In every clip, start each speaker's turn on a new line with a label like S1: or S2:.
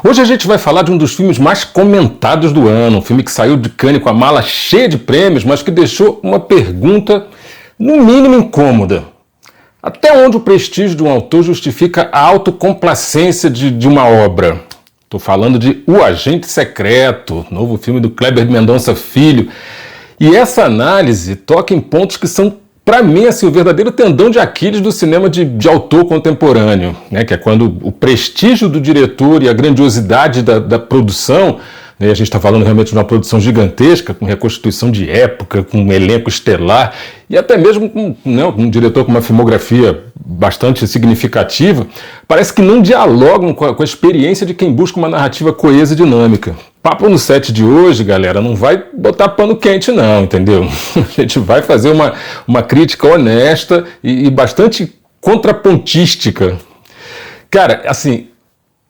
S1: Hoje a gente vai falar de um dos filmes mais comentados do ano, um filme que saiu de Cannes com a mala cheia de prêmios, mas que deixou uma pergunta, no mínimo, incômoda. Até onde o prestígio de um autor justifica a autocomplacência de uma obra? Estou falando de O Agente Secreto, novo filme do Kleber Mendonça Filho. E essa análise toca em pontos que são, para mim, assim, o verdadeiro tendão de Aquiles do cinema de autor contemporâneo, né? Que é quando o prestígio do diretor e a grandiosidade da produção, né? A gente está falando realmente de uma produção gigantesca, com reconstituição de época, com um elenco estelar, e até mesmo com um diretor com uma filmografia bastante significativa, parece que não dialogam com a experiência de quem busca uma narrativa coesa e dinâmica. Papo no set de hoje, galera, não vai botar pano quente não, entendeu? A gente vai fazer uma crítica honesta e bastante contrapontística. Cara, assim,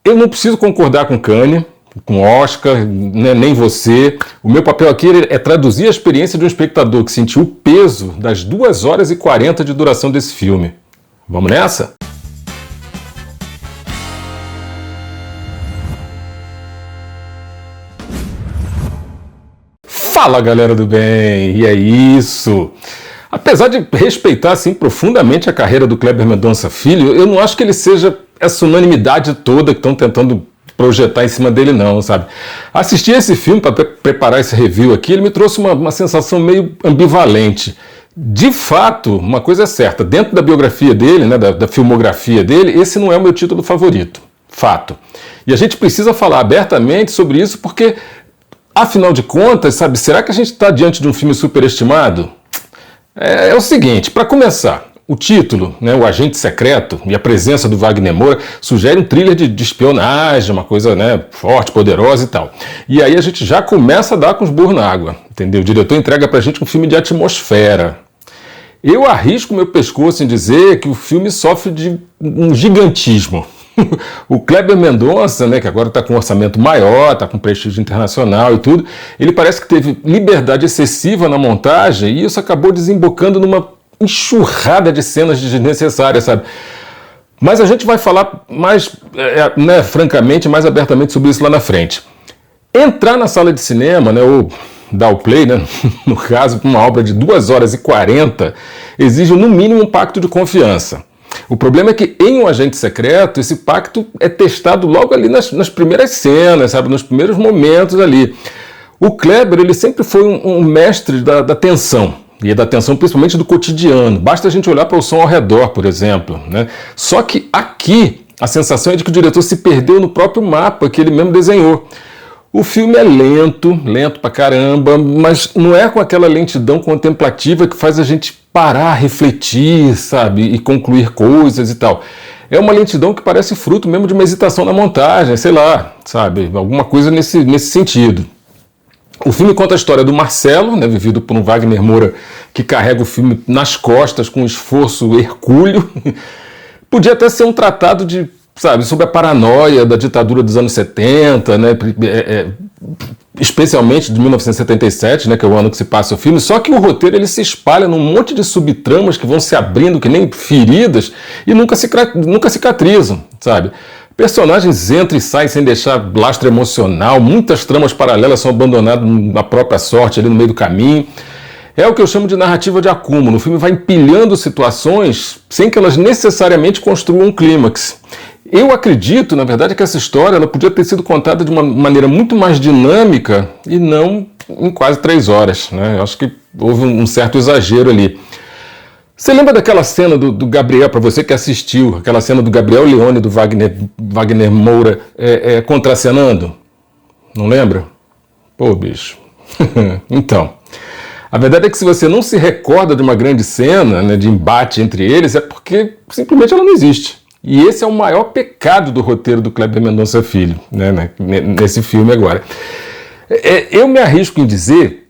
S1: eu não preciso concordar com Cannes, com Oscar, né, nem você. O meu papel aqui é traduzir a experiência de um espectador que sentiu o peso das 2 horas e 40 de duração desse filme. Vamos nessa? Fala, galera do bem, e é isso. Apesar de respeitar assim, profundamente a carreira do Kleber Mendonça Filho, eu não acho que ele seja essa unanimidade toda que estão tentando projetar em cima dele não, sabe? Assistir esse filme para preparar esse review aqui, ele me trouxe uma sensação meio ambivalente. De fato, uma coisa é certa, dentro da biografia dele, né, da filmografia dele, esse não é o meu título favorito. Fato. E a gente precisa falar abertamente sobre isso porque, afinal de contas, sabe, será que a gente está diante de um filme superestimado? É o seguinte, para começar, o título, né, O Agente Secreto, e a presença do Wagner Moura sugere um thriller de espionagem, uma coisa, né, forte, poderosa e tal. E aí a gente já começa a dar com os burros na água, entendeu? O diretor entrega pra gente um filme de atmosfera. Eu arrisco meu pescoço em dizer que o filme sofre de um gigantismo. O Kleber Mendonça, né, que agora está com um orçamento maior, está com prestígio internacional e tudo, ele parece que teve liberdade excessiva na montagem e isso acabou desembocando numa enxurrada de cenas desnecessárias, sabe? Mas a gente vai falar mais, né, francamente, mais abertamente sobre isso lá na frente. Entrar na sala de cinema, né, ou dar o play, né, no caso, uma obra de 2 horas e 40, exige no mínimo um pacto de confiança. O problema é que em Um Agente Secreto, esse pacto é testado logo ali nas primeiras cenas, sabe, nos primeiros momentos ali. O Kleber, ele sempre foi um mestre da tensão. E da atenção principalmente do cotidiano. Basta a gente olhar para o som ao redor, por exemplo, né? Só que aqui a sensação é de que o diretor se perdeu no próprio mapa que ele mesmo desenhou. O filme é lento pra caramba, mas não é com aquela lentidão contemplativa que faz a gente parar, refletir, sabe? E concluir coisas e tal. É uma lentidão que parece fruto mesmo de uma hesitação na montagem, sei lá, sabe? Alguma coisa nesse sentido. O filme conta a história do Marcelo, né, vivido por um Wagner Moura que carrega o filme nas costas com um esforço hercúleo. Podia até ser um tratado sobre a paranoia da ditadura dos anos 70, né, especialmente de 1977, né, que é o ano que se passa o filme, só que o roteiro ele se espalha num monte de subtramas que vão se abrindo que nem feridas e nunca cicatrizam, sabe? Personagens entram e saem sem deixar lastro emocional, muitas tramas paralelas são abandonadas na própria sorte, ali no meio do caminho. É o que eu chamo de narrativa de acúmulo. O filme vai empilhando situações sem que elas necessariamente construam um clímax. Eu acredito, na verdade, que essa história ela podia ter sido contada de uma maneira muito mais dinâmica e não em quase 3 horas, né? Eu acho que houve um certo exagero ali. Você lembra daquela cena do Gabriel, para você que assistiu, aquela cena do Gabriel Leone e do Wagner Moura contracenando? Não lembra? Pô, bicho. Então, a verdade é que se você não se recorda de uma grande cena, né, de embate entre eles, é porque simplesmente ela não existe. E esse é o maior pecado do roteiro do Kleber Mendonça Filho, né, nesse filme agora. Eu me arrisco em dizer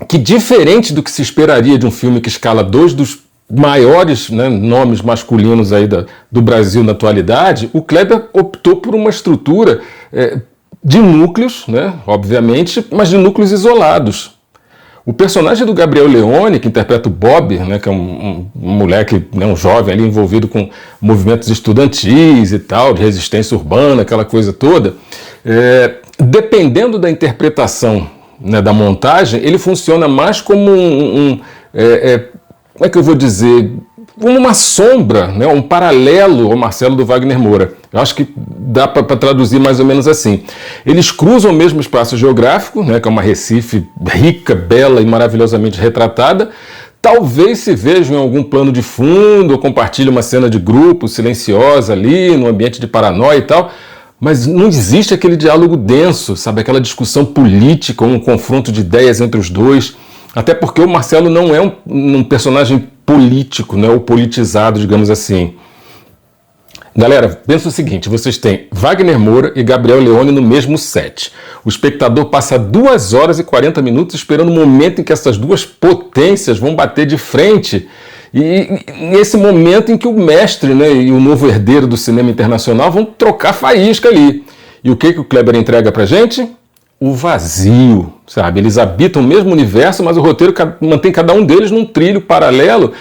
S1: que, diferente do que se esperaria de um filme que escala 2 dos maiores, né, nomes masculinos aí do Brasil na atualidade, o Kleber optou por uma estrutura de núcleos, né, obviamente, mas de núcleos isolados. O personagem do Gabriel Leone, que interpreta o Bob, né, que é um moleque, né, um jovem ali envolvido com movimentos estudantis e tal, de resistência urbana, aquela coisa toda, dependendo da interpretação, né, da montagem, ele funciona mais como como é que eu vou dizer, como uma sombra, né, um paralelo ao Marcelo do Wagner Moura. Eu acho que dá para traduzir mais ou menos assim. Eles cruzam o mesmo espaço geográfico, né, que é uma Recife rica, bela e maravilhosamente retratada. Talvez se vejam em algum plano de fundo, ou compartilhem uma cena de grupo silenciosa ali, num ambiente de paranoia e tal, mas não existe aquele diálogo denso, sabe? Aquela discussão política, um confronto de ideias entre os dois. Até porque o Marcelo não é um personagem político, né, ou politizado, digamos assim. Galera, pensa o seguinte, vocês têm Wagner Moura e Gabriel Leone no mesmo set. O espectador passa 2 horas e 40 minutos esperando o momento em que essas duas potências vão bater de frente. E nesse momento em que o mestre, né, e o novo herdeiro do cinema internacional vão trocar faísca ali. E o que o Kleber entrega pra gente? O vazio, sabe? Eles habitam o mesmo universo, mas o roteiro mantém cada um deles num trilho paralelo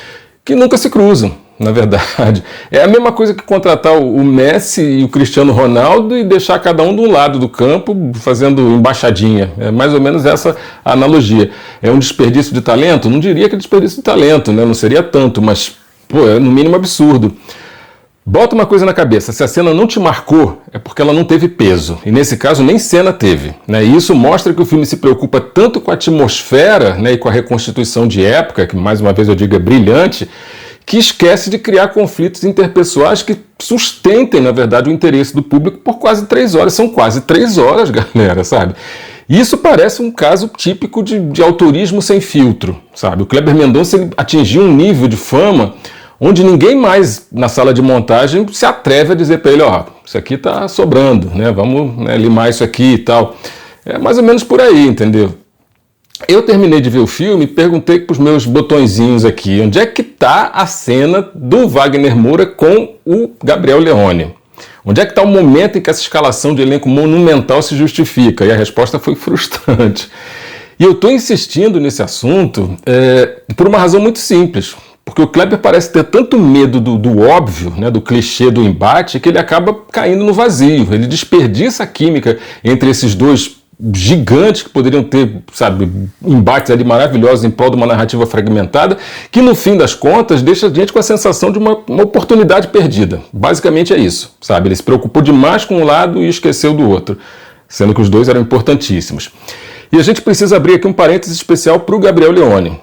S1: que nunca se cruzam, na verdade. É a mesma coisa que contratar o Messi e o Cristiano Ronaldo e deixar cada um de um lado do campo fazendo embaixadinha. É mais ou menos essa a analogia. É um desperdício de talento? Não diria que é desperdício de talento, né? Não seria tanto, mas pô, é no mínimo absurdo. Bota uma coisa na cabeça, se a cena não te marcou, é porque ela não teve peso. E nesse caso, nem cena teve, né? E isso mostra que o filme se preocupa tanto com a atmosfera, né, e com a reconstituição de época, que mais uma vez eu digo é brilhante, que esquece de criar conflitos interpessoais que sustentem, na verdade, o interesse do público por quase 3 horas. São quase 3 horas, galera, sabe? Isso parece um caso típico de autorismo sem filtro, sabe? O Kleber Mendonça ele atingiu um nível de fama onde ninguém mais na sala de montagem se atreve a dizer para ele, ó, isso aqui tá sobrando, né? Vamos, né, limar isso aqui e tal. É mais ou menos por aí, entendeu? Eu terminei de ver o filme e perguntei para os meus botõezinhos aqui, onde é que tá a cena do Wagner Moura com o Gabriel Leone? Onde é que está o momento em que essa escalação de elenco monumental se justifica? E a resposta foi frustrante. E eu estou insistindo nesse assunto por uma razão muito simples. Porque o Kleber parece ter tanto medo do óbvio, né, do clichê do embate, que ele acaba caindo no vazio. Ele desperdiça a química entre esses dois gigantes que poderiam ter, sabe, embates ali maravilhosos em prol de uma narrativa fragmentada, que no fim das contas deixa a gente com a sensação de uma oportunidade perdida. Basicamente é isso, sabe? Ele se preocupou demais com um lado e esqueceu do outro, sendo que os dois eram importantíssimos. E a gente precisa abrir aqui um parênteses especial para o Gabriel Leone.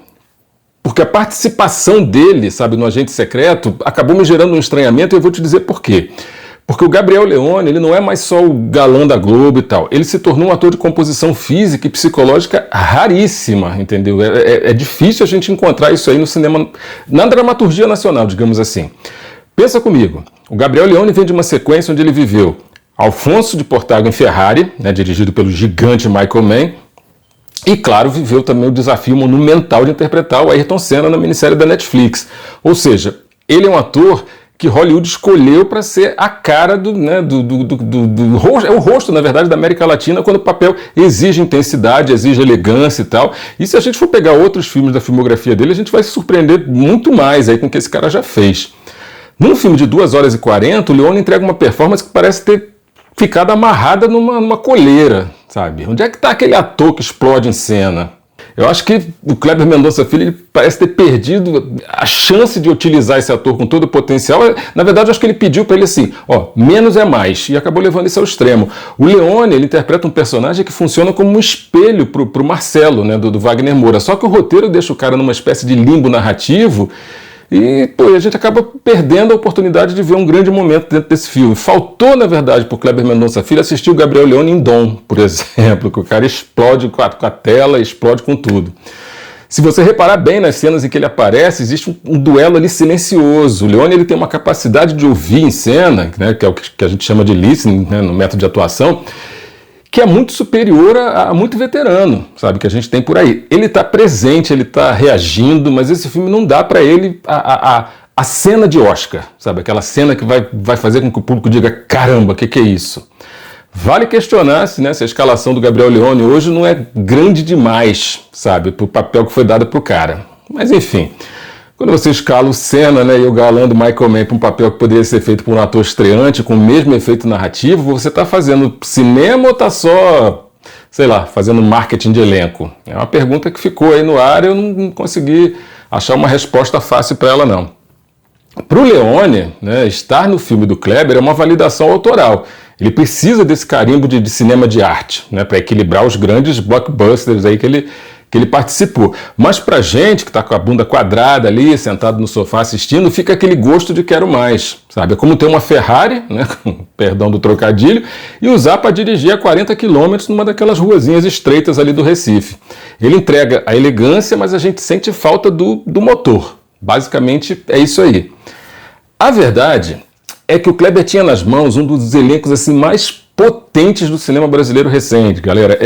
S1: Porque a participação dele, sabe, no Agente Secreto, acabou me gerando um estranhamento e eu vou te dizer por quê. Porque o Gabriel Leone, ele não é mais só o galã da Globo e tal. Ele se tornou um ator de composição física e psicológica raríssima, entendeu? É difícil a gente encontrar isso aí no cinema, na dramaturgia nacional, digamos assim. Pensa comigo, o Gabriel Leone vem de uma sequência onde ele viveu Alfonso de Portago em Ferrari, né, dirigido pelo gigante Michael Mann, e, claro, viveu também o desafio monumental de interpretar o Ayrton Senna na minissérie da Netflix. Ou seja, ele é um ator que Hollywood escolheu para ser a cara do rosto, é o rosto, na verdade, da América Latina, quando o papel exige intensidade, exige elegância e tal. E se a gente for pegar outros filmes da filmografia dele, a gente vai se surpreender muito mais aí com o que esse cara já fez. Num filme de 2 horas e 40, o Leone entrega uma performance que parece ter ficado amarrada numa coleira, sabe? Onde é que está aquele ator que explode em cena? Eu acho que o Kleber Mendonça Filho ele parece ter perdido a chance de utilizar esse ator com todo o potencial. Na verdade, eu acho que ele pediu para ele assim, ó, menos é mais, e acabou levando isso ao extremo. O Leone, ele interpreta um personagem que funciona como um espelho pro Marcelo, né, do Wagner Moura, só que o roteiro deixa o cara numa espécie de limbo narrativo. E pô, a gente acaba perdendo a oportunidade de ver um grande momento dentro desse filme. Faltou, na verdade, para o Kleber Mendonça Filho assistir o Gabriel Leone em Dom, por exemplo, que o cara explode com a tela, explode com tudo. Se você reparar bem nas cenas em que ele aparece, existe um duelo ali silencioso. O Leone ele tem uma capacidade de ouvir em cena, né, que é o que a gente chama de listening, né, no método de atuação, que é muito superior a muito veterano, sabe, que a gente tem por aí. Ele está presente, ele está reagindo, mas esse filme não dá para ele a cena de Oscar, sabe, aquela cena que vai fazer com que o público diga, caramba, o que é isso? Vale questionar se, né, se a escalação do Gabriel Leone hoje não é grande demais, sabe, pro papel que foi dado pro cara. Mas enfim, quando você escala o Senna, né, e o galã do Michael Mann para um papel que poderia ser feito por um ator estreante com o mesmo efeito narrativo, você está fazendo cinema ou está só, sei lá, fazendo marketing de elenco? É uma pergunta que ficou aí no ar e eu não consegui achar uma resposta fácil para ela não. Para o Leone, né, estar no filme do Kleber é uma validação autoral. Ele precisa desse carimbo de cinema de arte, né, para equilibrar os grandes blockbusters aí que ele participou. Mas pra gente que tá com a bunda quadrada ali, sentado no sofá assistindo, fica aquele gosto de quero mais, sabe? É como ter uma Ferrari, né, com perdão do trocadilho, e usar para dirigir a 40 km numa daquelas ruazinhas estreitas ali do Recife. Ele entrega a elegância, mas a gente sente falta do motor. Basicamente é isso aí. A verdade é que o Kleber tinha nas mãos um dos elencos assim mais potentes do cinema brasileiro recente, galera.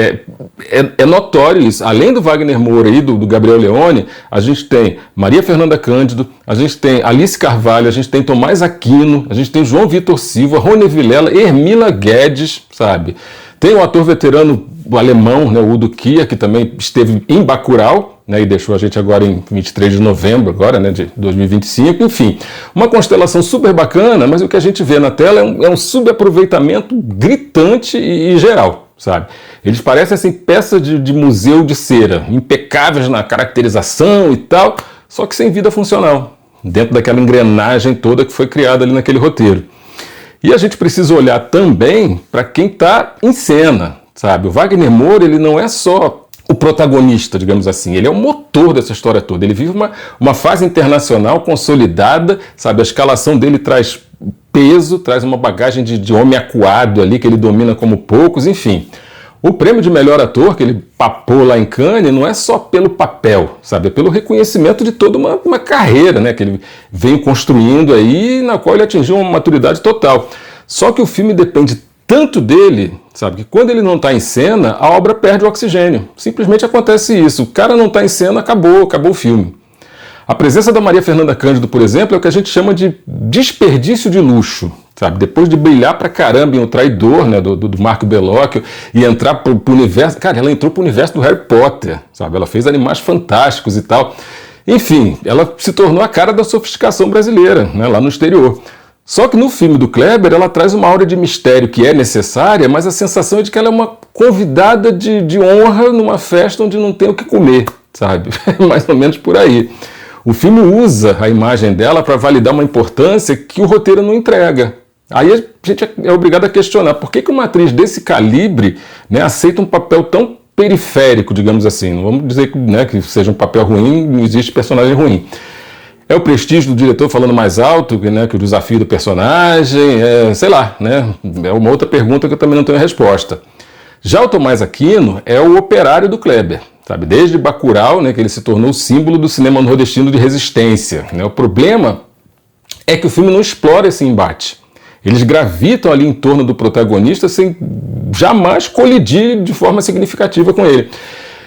S1: É notório isso. Além do Wagner Moura e do Gabriel Leone, a gente tem Maria Fernanda Cândido, a gente tem Alice Carvalho, a gente tem Tomás Aquino, a gente tem João Vitor Silva, Rony Vilela, Hermila Guedes, sabe? Tem um ator veterano alemão, né, o Udo Kier, que também esteve em Bacurau, né, e deixou a gente agora em 23 de novembro, agora, né, de 2025, enfim. Uma constelação super bacana, mas o que a gente vê na tela é um subaproveitamento gritante e geral, sabe? Eles parecem assim, peças de museu de cera, impecáveis na caracterização e tal, só que sem vida funcional, dentro daquela engrenagem toda que foi criada ali naquele roteiro. E a gente precisa olhar também para quem está em cena, sabe? O Wagner Moura, ele não é só o protagonista, digamos assim, ele é o motor dessa história toda. Ele vive uma fase internacional consolidada, sabe? A escalação dele traz peso, traz uma bagagem de homem acuado ali, que ele domina como poucos, enfim. O prêmio de melhor ator que ele papou lá em Cannes não é só pelo papel, sabe? É pelo reconhecimento de toda uma carreira, né, que ele vem construindo aí, na qual ele atingiu uma maturidade total. Só que o filme depende tanto dele, sabe, que quando ele não está em cena, a obra perde o oxigênio. Simplesmente acontece isso. O cara não está em cena, acabou o filme. A presença da Maria Fernanda Cândido, por exemplo, é o que a gente chama de desperdício de luxo, sabe? Depois de brilhar pra caramba em O Traidor, né, do Marco Bellocchio, e entrar pro universo... Cara, ela entrou pro universo do Harry Potter, sabe? Ela fez Animais Fantásticos e tal. Enfim, ela se tornou a cara da sofisticação brasileira, né, lá no exterior. Só que no filme do Kleber, ela traz uma aura de mistério que é necessária, mas a sensação é de que ela é uma convidada de honra numa festa onde não tem o que comer, sabe? Mais ou menos por aí. O filme usa a imagem dela para validar uma importância que o roteiro não entrega. Aí a gente é obrigado a questionar por que uma atriz desse calibre, né, aceita um papel tão periférico, digamos assim. Não vamos dizer que, né, que seja um papel ruim, não existe personagem ruim. É o prestígio do diretor falando mais alto, né, que o desafio do personagem, sei lá, né, é uma outra pergunta que eu também não tenho resposta. Já o Tomás Aquino é o operário do Kleber. Sabe, desde Bacurau, né, que ele se tornou o símbolo do cinema nordestino de resistência, né? O problema é que o filme não explora esse embate. Eles gravitam ali em torno do protagonista sem jamais colidir de forma significativa com ele.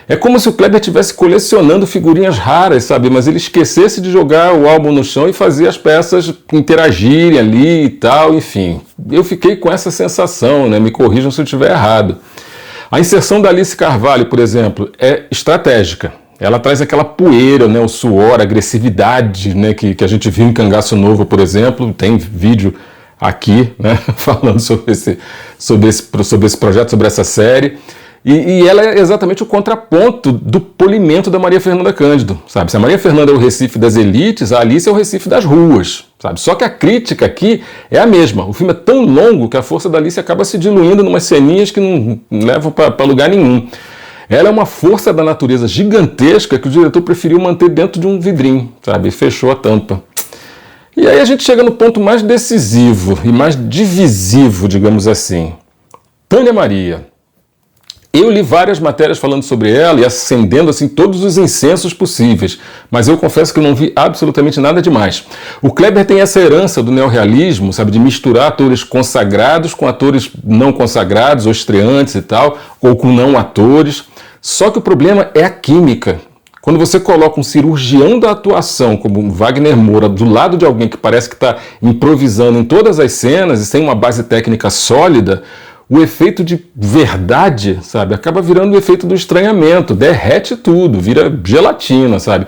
S1: É como se o Kleber estivesse colecionando figurinhas raras, sabe? Mas ele esquecesse de jogar o álbum no chão e fazer as peças interagirem ali e tal, enfim. Eu fiquei com essa sensação, né? Me corrijam se eu estiver errado. A inserção da Alice Carvalho, por exemplo, é estratégica. Ela traz aquela poeira, né, o suor, a agressividade, né, que a gente viu em Cangaço Novo, por exemplo. Tem vídeo aqui, né, falando sobre esse projeto, sobre essa série. E ela é exatamente o contraponto do polimento da Maria Fernanda Cândido, sabe? Se a Maria Fernanda é o Recife das elites, a Alice é o Recife das ruas, sabe? Só que a crítica aqui é a mesma. O filme é tão longo que a força da Alice acaba se diluindo em umas ceninhas que não levam para lugar nenhum. Ela é uma força da natureza gigantesca que o diretor preferiu manter dentro de um vidrinho, sabe? E fechou a tampa. E aí a gente chega no ponto mais decisivo e mais divisivo, digamos assim. Tânia Maria. Eu li várias matérias falando sobre ela e acendendo assim todos os incensos possíveis, mas eu confesso que eu não vi absolutamente nada demais. O Kleber tem essa herança do neorrealismo, sabe, de misturar atores consagrados com atores não consagrados ou estreantes e tal, ou com não atores. Só que o problema é a química. Quando você coloca um cirurgião da atuação, como Wagner Moura, do lado de alguém que parece que está improvisando em todas as cenas e sem uma base técnica sólida, o efeito de verdade, sabe, acaba virando o efeito do estranhamento, derrete tudo, vira gelatina, sabe?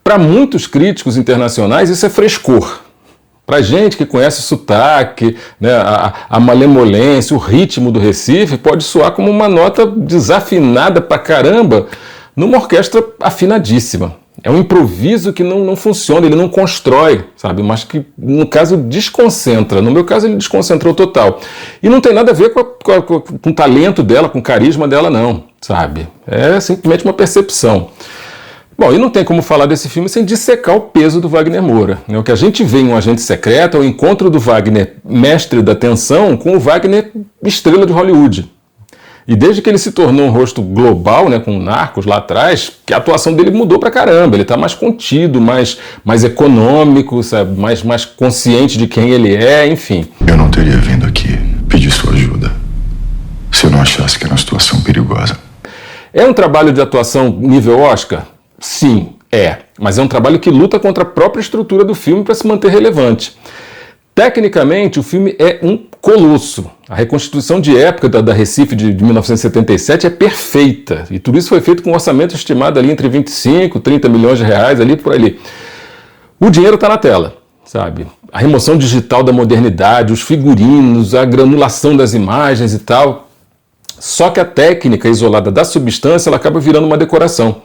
S1: Para muitos críticos internacionais isso é frescor. Para gente que conhece o sotaque, né, a malemolência, o ritmo do Recife, pode soar como uma nota desafinada pra caramba numa orquestra afinadíssima. É um improviso que não funciona, ele não constrói, sabe? Mas que, no caso, desconcentra. No meu caso, ele desconcentrou total. E não tem nada a ver com o talento dela, com o carisma dela, não, sabe? É simplesmente uma percepção. Bom, e não tem como falar desse filme sem dissecar o peso do Wagner Moura. O que a gente vê em Um Agente Secreto é o encontro do Wagner mestre da tensão com o Wagner estrela de Hollywood. E desde que ele se tornou um rosto global, né, com Narcos lá atrás, que a atuação dele mudou pra caramba. Ele tá mais contido, mais econômico, sabe, mais consciente de quem ele é, enfim.
S2: Eu não teria vindo aqui pedir sua ajuda se eu não achasse que era uma situação perigosa.
S1: É um trabalho de atuação nível Oscar? Sim, é. Mas é um trabalho que luta contra a própria estrutura do filme para se manter relevante. Tecnicamente, o filme é um colosso. A reconstituição de época da Recife de 1977 é perfeita. E tudo isso foi feito com um orçamento estimado ali entre 25 e 30 milhões de reais, ali por ali. O dinheiro está na tela, sabe? A remoção digital da modernidade, os figurinos, a granulação das imagens e tal. Só que a técnica isolada da substância ela acaba virando uma decoração.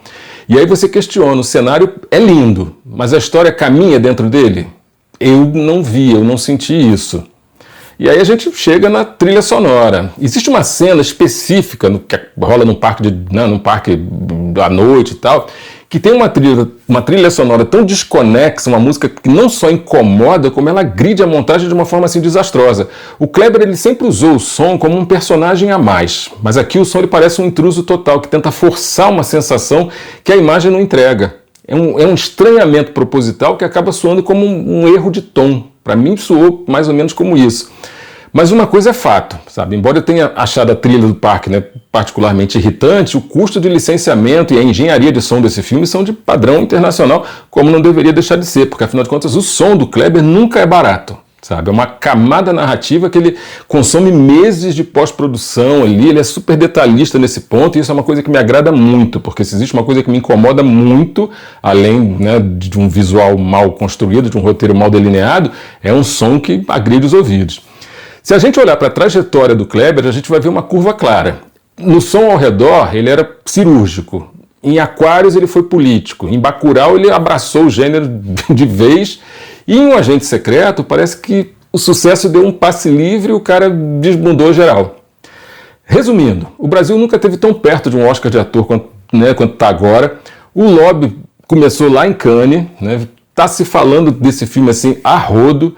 S1: E aí você questiona, o cenário é lindo, mas a história caminha dentro dele? Eu não vi, eu não senti isso. E aí a gente chega na trilha sonora. Existe uma cena específica que rola num parque à noite e tal, que tem uma trilha sonora tão desconexa, uma música que não só incomoda, como ela agride a montagem de uma forma assim desastrosa. O Kleber ele sempre usou o som como um personagem a mais, mas aqui o som ele parece um intruso total, que tenta forçar uma sensação que a imagem não entrega. É um estranhamento proposital que acaba soando como um erro de tom. Para mim soou mais ou menos como isso. Mas uma coisa é fato, sabe? Embora eu tenha achado a trilha do parque, né, particularmente irritante, o custo de licenciamento e a engenharia de som desse filme são de padrão internacional, como não deveria deixar de ser, porque afinal de contas o som do Kleber nunca é barato. Sabe? É uma camada narrativa que ele consome meses de pós-produção ali, ele é super detalhista nesse ponto, e isso é uma coisa que me agrada muito, porque se existe uma coisa que me incomoda muito, além, né, de um visual mal construído, de um roteiro mal delineado, é um som que agride os ouvidos. Se a gente olhar para a trajetória do Kleber, a gente vai ver uma curva clara. No Som ao Redor, ele era cirúrgico. Em Aquários, ele foi político. Em Bacurau, ele abraçou o gênero de vez. E em Um Agente Secreto, parece que o sucesso deu um passe livre e o cara desbundou geral. Resumindo, o Brasil nunca esteve tão perto de um Oscar de ator quanto está agora. O lobby começou lá em Cannes, né? Tá se falando desse filme assim a rodo.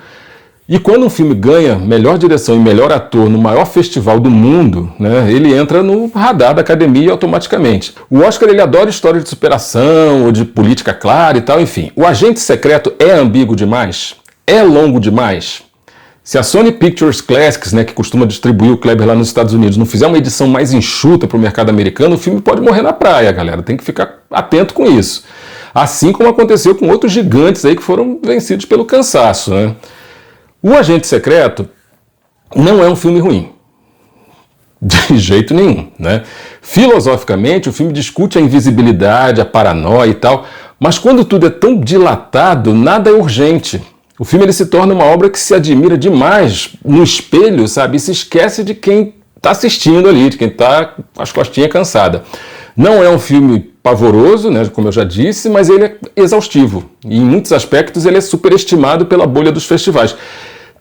S1: E quando um filme ganha melhor direção e melhor ator no maior festival do mundo, né, ele entra no radar da academia automaticamente. O Oscar ele adora história de superação ou de política clara e tal, enfim. O Agente Secreto é ambíguo demais? É longo demais? Se a Sony Pictures Classics, né, que costuma distribuir o Kleber lá nos Estados Unidos, não fizer uma edição mais enxuta para o mercado americano, o filme pode morrer na praia, galera. Tem que ficar atento com isso. Assim como aconteceu com outros gigantes aí que foram vencidos pelo cansaço, né? O Agente Secreto não é um filme ruim, de jeito nenhum, né? Filosoficamente, o filme discute a invisibilidade, a paranoia e tal, mas quando tudo é tão dilatado, nada é urgente. O filme ele se torna uma obra que se admira demais no espelho, sabe? E se esquece de quem está assistindo ali, de quem está com as costinhas cansadas. Não é um filme pavoroso, né, como eu já disse, mas ele é exaustivo. E em muitos aspectos ele é superestimado pela bolha dos festivais.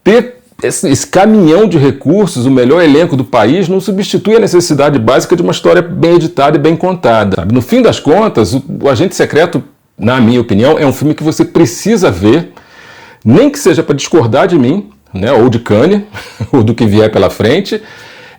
S1: Ter esse caminhão de recursos, o melhor elenco do país, não substitui a necessidade básica de uma história bem editada e bem contada. Sabe? No fim das contas, o Agente Secreto, na minha opinião, é um filme que você precisa ver, nem que seja para discordar de mim, né, ou de Cannes, ou do que vier pela frente.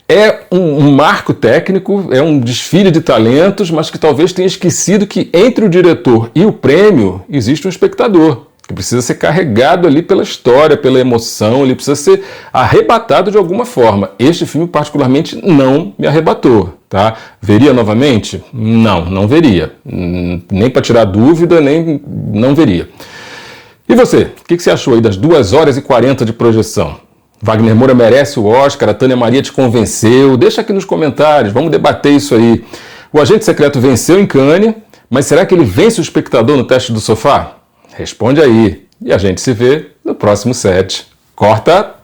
S1: É um marco técnico, é um desfile de talentos, mas que talvez tenha esquecido que entre o diretor e o prêmio existe um espectador, que precisa ser carregado ali pela história, pela emoção, ele precisa ser arrebatado de alguma forma. Este filme particularmente não me arrebatou, tá? Veria novamente? Não veria. Nem para tirar dúvida, nem não veria. E você? O que você achou aí das 2 horas e 40 de projeção? Wagner Moura merece o Oscar, a Tânia Maria te convenceu? Deixa aqui nos comentários, vamos debater isso aí. O Agente Secreto venceu em Cannes, mas será que ele vence o espectador no teste do sofá? Responde aí. E a gente se vê no próximo set. Corta!